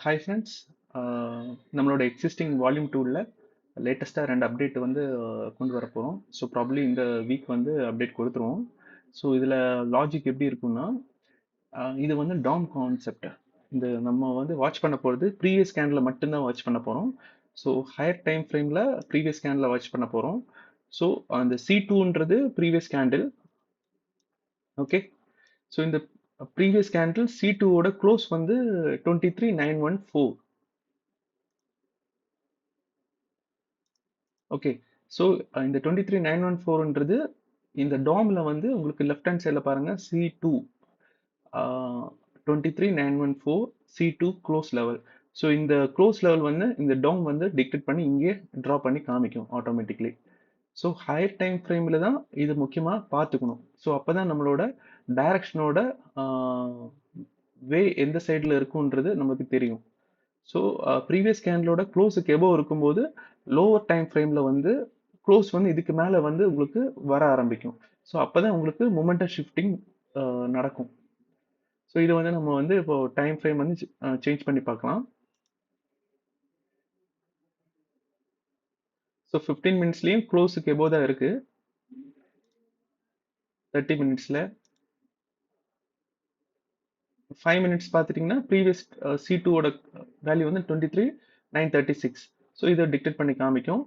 Hi friends. நம்மளோட existing volume டூவில் லேட்டஸ்ட்டாக ரெண்டு அப்டேட் வந்து கொண்டு வர போகிறோம். ஸோ ப்ராப்ளி இந்த வீக் வந்து அப்டேட் கொடுத்துருவோம். ஸோ இதில் லாஜிக் எப்படி இருக்குன்னா, இது வந்து டாம் கான்செப்ட். இந்த நம்ம வந்து வாட்ச் பண்ண போகிறது ப்ரீவியஸ் ஸ்கேனில் மட்டும்தான் வாட்ச் பண்ண போகிறோம். ஸோ ஹையர் டைம் ஃப்ரேமில் ப்ரீவியஸ் ஸ்கேனில் வாட்ச் பண்ண போகிறோம். ஸோ அந்த C2ன்றது ப்ரீவியஸ் கேண்டில். ஓகே. ஸோ இந்த ப்ரீவியஸ் கேண்டில் C2ஓட க்ளோஸ் வந்து 23,914. ஓகே. ஸோ இந்த 23,914ன்றது இந்த டாம்ல வந்து உங்களுக்கு லெஃப்ட் ஹேண்ட் சைடில் பாருங்க C2 23,914 C2 close level. So இந்த க்ளோஸ் லெவல் வந்து இந்த டாம் வந்து டிக்டேட் பண்ணி இங்கே ட்ரா பண்ணி காமிக்கும் ஆட்டோமேட்டிக்லி. ஸோ ஹையர் டைம் ஃப்ரேமில் தான் இது முக்கியமாக பார்த்துக்கணும். ஸோ அப்போ தான் நம்மளோட டைரக்ஷனோட வே எந்த சைடில் இருக்குன்றது நமக்கு தெரியும். ஸோ ப்ரீவியஸ் கேண்டலோட க்ளோஸுக்கு எபோவ் இருக்கும்போது லோவர் டைம் ஃப்ரேமில் வந்து க்ளோஸ் வந்து இதுக்கு மேலே வந்து உங்களுக்கு வர ஆரம்பிக்கும். ஸோ அப்போ தான் உங்களுக்கு மொமெண்டம் ஷிஃப்டிங் நடக்கும். ஸோ இது வந்து நம்ம வந்து இப்போ டைம் ஃப்ரேம் வந்து சேஞ்ச் பண்ணி பார்க்கலாம். ஸோ 15 மினிட்ஸ்லேயும் க்ளோஸுக்கு எபோவ் தான் இருக்கு. 30 மினிட்ஸில் 5 மினிட்ஸ் பார்த்துட்டிங்கன்னா ப்ரீவியஸ் C2ஓட வேல்யூ வந்து 23,936. ஸோ இதை டிக்டேட் பண்ணி காமிக்கும்.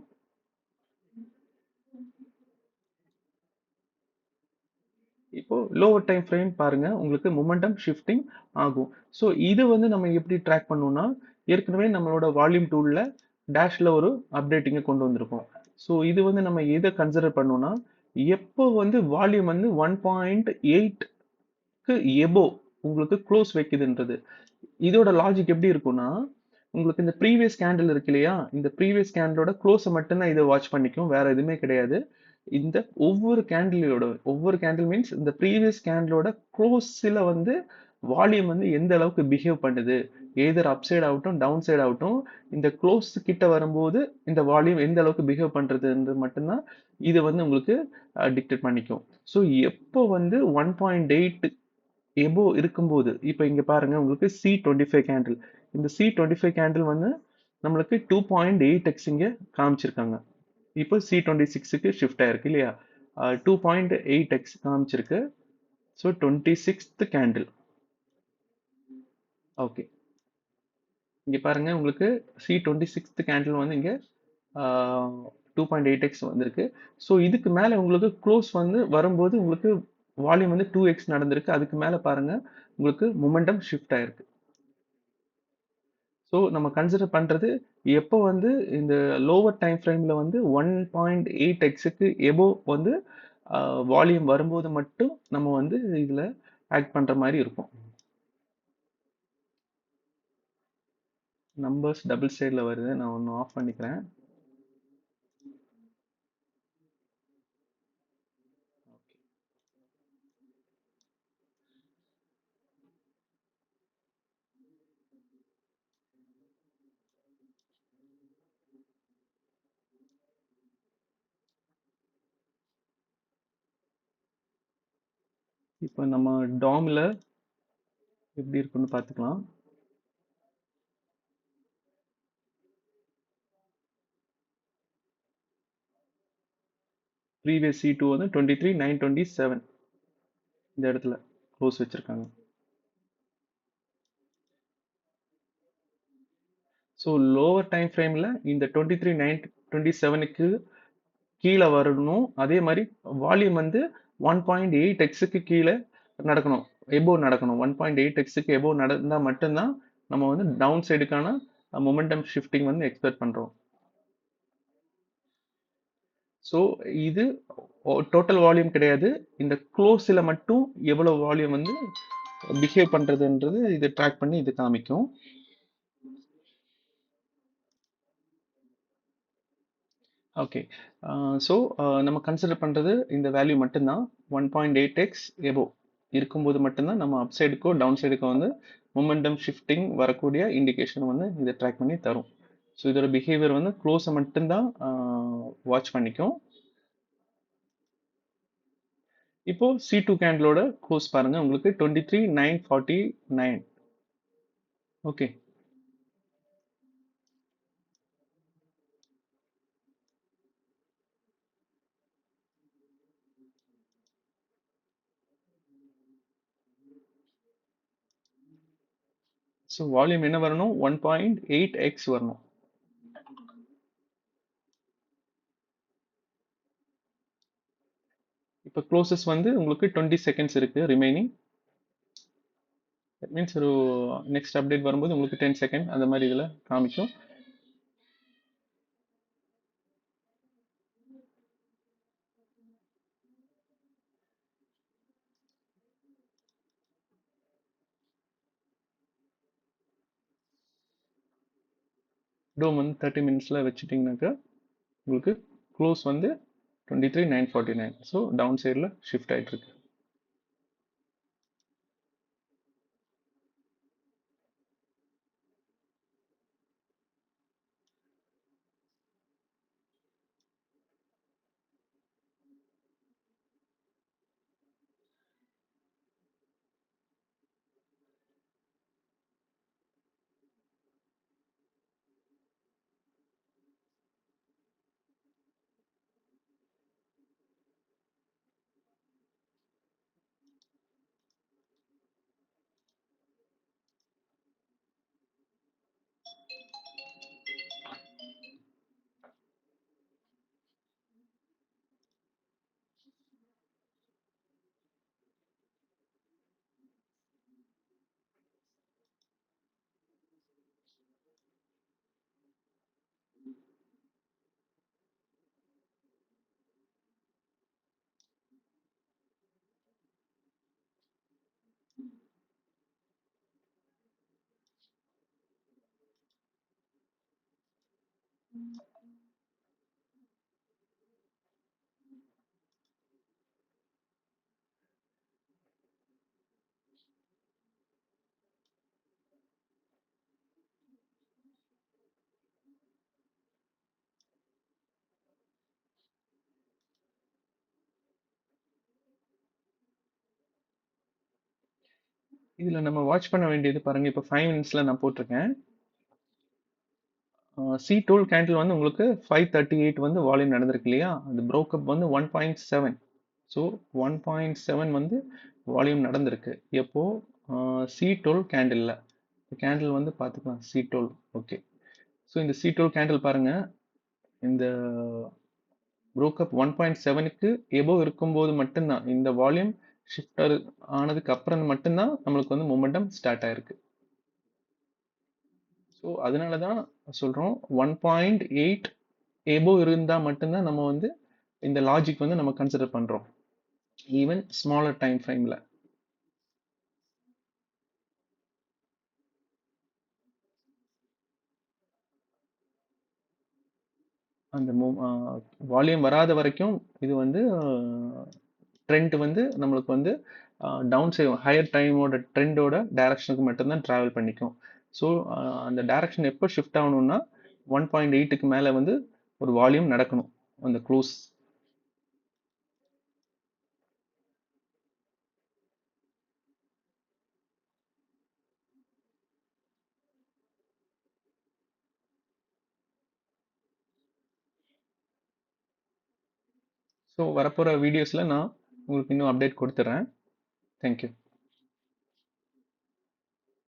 இப்போ லோவர் டைம் ஃப்ரேம் பாருங்க, உங்களுக்கு மொமெண்டம் ஷிஃப்டிங் ஆகும். ஸோ இது வந்து நம்ம எப்படி ட்ராக் பண்ணோம்னா, ஏற்கனவே நம்மளோட வால்யூம் டூல்ல டேஷ்ல ஒரு அப்டேட்டிங்கை கொண்டு வந்திருக்கோம். ஸோ இது வந்து நம்ம எதை கன்சிடர் பண்ணோம்னா, எப்போ வந்து வால்யூம் வந்து 1.8க்கு எபோ உங்களுக்கு க்ளோஸ் வைக்குதுன்றது. இதோட லாஜிக் எப்படி இருக்கும்னா, உங்களுக்கு இந்த ப்ரீவியஸ் கேண்டில் இருக்கு இல்லையா, இந்த ப்ரீவியஸ் கேண்டிலோட க்ளோஸை மட்டும்தான் இதை வாட்ச் பண்ணிக்கும், வேற எதுவுமே கிடையாது. இந்த ஒவ்வொரு கேண்டில் மீன்ஸ் இந்த ப்ரீவியஸ் கேண்டிலோட க்ளோஸில் வந்து வால்யூம் வந்து எந்த அளவுக்கு பிஹேவ் பண்ணுது, எதர் அப் சைட் ஆகட்டும் டவுன் சைட் ஆகட்டும், இந்த க்ளோஸ் கிட்ட வரும்போது இந்த வால்யூம் எந்த அளவுக்கு பிஹேவ் பண்ணுறதுன்றது மட்டும்தான் இது வந்து உங்களுக்கு டிக்டேட் பண்ணிக்கும். ஸோ எப்போ வந்து 1.8 எபோ இருக்கும்போது, இப்போ இங்க பாருங்க உங்களுக்கு C25 கேண்டில், இந்த C25 கேண்டில் வந்து நம்மளுக்கு 2.8x இங்க காமிச்சிருக்காங்க. இப்போ C26க்கு ஷிஃப்ட் ஆயிருக்கு இல்லையா, 2.8x காமிச்சிருக்கு. So 26th candle. Okay, இங்க பாருங்க உங்களுக்கு C26th கேண்டில் வந்து இங்க 2.8x வந்திருக்கு. ஸோ இதுக்கு மேல உங்களுக்கு க்ளோஸ் வந்து வரும்போது உங்களுக்கு வால்யூம் வந்து 2x நடந்திருக்கு. அதுக்கு மேல பாருங்க உங்களுக்கு மொமெண்டம் ஷிஃப்ட் ஆயிருக்கு. ஸோ நம்ம கன்சிடர் பண்றது எப்போ வந்து இந்த லோவர் டைம் ஃப்ரேம்ல வந்து 1.8xக்கு எபோ வந்து வால்யூம் வரும்போது மட்டும் நம்ம வந்து இதுல ஆக்ட் பண்ற மாதிரி இருக்கும். நம்பர்ஸ் டபுள் சைடில் வருது, நான் ஒன்று ஆஃப் பண்ணிக்கிறேன். இப்போ நம்ம டாம்ல எப்படி இருக்குன்னு பார்த்துக்கலாம். ப்ரீவியஸ் C2 வந்து 23,927 இந்த இடத்துல க்ளோஸ் வச்சிருக்காங்க. ஸோ லோவர் டைம் ஃப்ரேமில் இந்த 23,927க்கு கீழே வரணும். அதே மாதிரி வால்யூம் வந்து 1.8xக்கு கீழே நடக்கணும், எபோ நடக்கணும். 1.8xக்கு எபோ நடந்தால் மட்டும்தான் நம்ம வந்து டவுன் சைடுக்கான மொமெண்டம் ஷிஃப்டிங் வந்து எக்ஸ்பெக்ட் பண்ணுறோம். ஸோ இது டோட்டல் வால்யூம் கிடையாது, இந்த க்ளோஸில் மட்டும் எவ்வளோ வால்யூம் வந்து பிஹேவ் பண்ணுறதுன்றது இது ட்ராக் பண்ணி இது காமிக்கும். ஓகே. ஸோ நம்ம கன்சிடர் பண்ணுறது இந்த வேல்யூ மட்டும்தான். 1.8x எபோ இருக்கும்போது மட்டும்தான் நம்ம அப் சைடுக்கோ டவுன் சைடுக்கோ வந்து மொமெண்டம் ஷிஃப்டிங் வரக்கூடிய இண்டிகேஷன் வந்து இதை ட்ராக் பண்ணி தரும். ஸோ இதோட பிஹேவியர் வந்து க்ளோஸை மட்டும்தான் வாட்ச் பண்ணிக்கும். இப்போ C2 கேண்டிலோட க்ளோஸ் பாருங்க, உங்களுக்கு 23,949. ஓகே. ஸோ வால்யூம் என்ன வரணும்? 1.8x வரணும். இப்போ க்ளோசஸ் வந்து உங்களுக்கு 20 செகண்ட்ஸ் இருக்கு ரிமைனிங். தட் மீன்ஸ் ஒரு நெக்ஸ்ட் அப்டேட் வரும்போது உங்களுக்கு 10 செகண்ட் அந்த மாதிரி இதில் காமிக்கும். டோம் வந்து 30 மினிட்ஸில் வச்சுட்டிங்கனாக்கா உங்களுக்கு க்ளோஸ் வந்து 23,949. ஸோ டவுன் சைடில் ஷிஃப்ட் ஆகிட்டு இருக்கு. இதில் நம்ம வாட்ச் பண்ண வேண்டியது பாருங்க, இப்போ 5 மினிட்ஸில் நான் போட்டிருக்கேன். C12 கேண்டில் வந்து உங்களுக்கு 538 வந்து வால்யூம் நடந்திருக்கு இல்லையா? அது ப்ரோக்கப் வந்து 1.7. ஸோ 1.7 வந்து வால்யூம் நடந்திருக்கு. எப்போ C12 கேண்டில்ல கேண்டில் வந்து பார்த்துக்கலாம். C12 okay. ஸோ இந்த C12 கேண்டில் பாருங்க, இந்த ப்ரோக்கப் 1.7க்கு எபோவ் இருக்கும்போது மட்டும்தான் இந்த வால்யூம் ஷிஃப்டர் ஆனதுக்கு அப்புறம் மட்டும்தான் நம்மளுக்கு வந்து மொமெண்டம் ஸ்டார்ட் ஆயிருக்கு. ஸோ அதனால தான் சொல்கிறோம் 1.8 எபோவ் இருந்தால் மட்டும்தான் நம்ம வந்து இந்த லாஜிக் வந்து நம்ம கன்சிடர் பண்ணுறோம், ஈவன் ஸ்மாலர் டைம் ஃப்ரேமில். அந்த வால்யூம் வராத வரைக்கும் இது வந்து ட்ரெண்ட் வந்து நம்மளுக்கு வந்து டவுன் சைட் ஹையர் டைமோட ட்ரெண்டோட டைரக்ஷனுக்கு மட்டும்தான் ட்ராவல் பண்ணிக்கும். ஸோ அந்த டைரக்ஷன் எப்போ ஷிஃப்ட் ஆகணும்னா 1.8க்கு மேலே வந்து ஒரு வால்யூம் நடக்கணும் அந்த க்ளோஸ். ஸோ வரப்போகிற வீடியோஸில் நான் உங்களுக்கு இன்னும் அப்டேட் கொடுத்துட்றேன். தேங்க்யூ.